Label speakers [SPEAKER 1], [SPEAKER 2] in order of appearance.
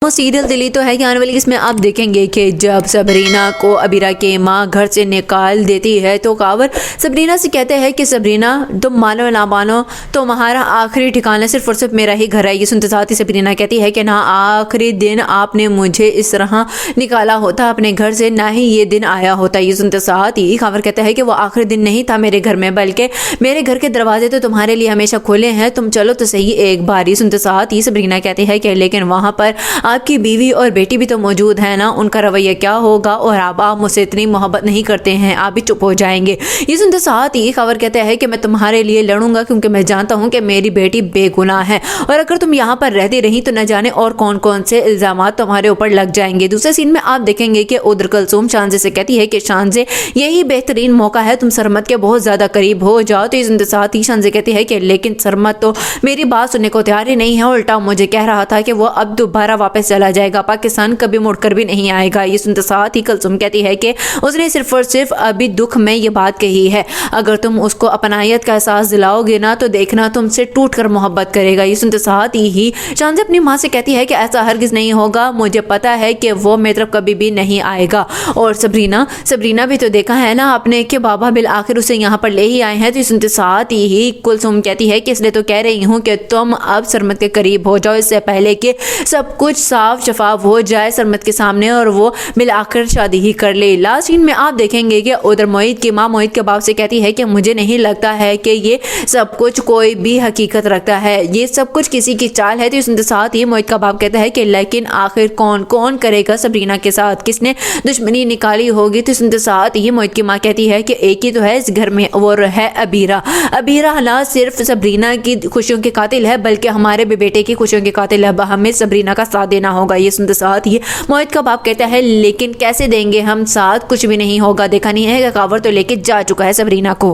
[SPEAKER 1] वो सीरियल दिली तो है कि आने वाली इसमें आप देखेंगे कि जब सबरीना को अबीरा की माँ घर से निकाल देती है तो कावर सबरीना से कहते हैं कि सबरीना तुम मानो ना मानो तुम्हारा आखिरी ठिकाना सिर्फ और सिर्फ मेरा ही घर है। ये सुनते साथ ही सबरीना कहती है कि ना आखिरी दिन आपने मुझे इस तरह निकाला होता अपने घर से, ना ही ये दिन आया होता। ये सुनते साथ ही कावर कहता है कि वो आखिरी दिन नहीं था मेरे घर में, बल्कि मेरे घर के दरवाजे तो तुम्हारे लिए हमेशा खुले हैं, तुम चलो तो सही एक बार। ये सुनते साथ ही सबरीना कहती है कि लेकिन वहां पर आपकी बीवी और बेटी भी तो मौजूद है ना, उनका रवैया क्या होगा, और आप मुझसे इतनी मोहब्बत नहीं करते हैं, आप भी चुप हो जाएंगे। ये सुनते साथ ही खबर कहता है कि मैं तुम्हारे लिए लड़ूंगा क्योंकि मैं जानता हूं कि मेरी बेटी बेगुनाह है, और अगर तुम यहाँ पर रहती रही तो न जाने और कौन कौन से इल्जाम तुम्हारे ऊपर लग जाएंगे। दूसरे सीन में आप देखेंगे कि उधर कुलसूम शानजे से कहती है कि शानजे यही बेहतरीन मौका है, तुम सरमत के बहुत ज्यादा करीब हो जाओ। तो ये सुनते साथ ही शानजे कहती है कि लेकिन सरमत तो मेरी बात सुनने को तैयार ही नहीं है, उल्टा मुझे कह रहा था कि वो अब दोबारा वापस चला जाएगा, पाकिस्तान कभी मुड़कर भी नहीं आएगा। ये सुनते साथ ही कुलसूम कहती है कि उसने सिर्फ और सिर्फ अभी दुख में ये बात कही है, अगर तुम उसको अपनायत का एहसास दिलाओगे ना तो देखना तुमसे टूट कर मोहब्बत करेगा। ये सुनते साथ ही शानजे अपनी माँ से कहती है कि ऐसा हरगिज नहीं होगा, मुझे पता है कि वो मेरी तरफ कभी भी नहीं आएगा। और सबरीना भी तो देखा है ना आपने कि बाबा बिल आखिर उसे यहाँ पर ले ही आए हैं। तो सुनते साथ ही कुलसूम कहती है कि इसलिए तो कह रही हूँ कि तुम अब सरमत के करीब हो जाओ, इससे पहले कि सब कुछ साफ शफाफ हो जाए सरमत के सामने और वो बिल आखिर शादी ही कर ले। लास्ट सीन में आप देखेंगे कि उधर मोहित की माँ मोहित के बाप से कहती है कि मुझे नहीं लगता है कि ये सब कुछ कोई भी हकीकत रखता है, ये सब कुछ किसी की चाल है। तो सुनते साथ ही मोहित का बाप कहता है कि लेकिन आखिर कौन कौन करेगा सबरीना के साथ, किसने दुश्मनी निकाली होगी। तो सुनते साथ ही मोहित की माँ कहती है कि एक ही तो है इस घर में, वो है अबीरा। अबीरा ना सिर्फ सबरीना की खुशियों के कातिल है बल्कि हमारे भी बेटे की खुशियों के कातिल है, हमें सबरीना का साथ देना होगा। ये सुनते साथ ही मोहित का बाप कहता है लेकिन कैसे देंगे हम साथ, कुछ भी नहीं होगा, देखा नहीं है कावर तो लेके जा चुका है सबरीना को।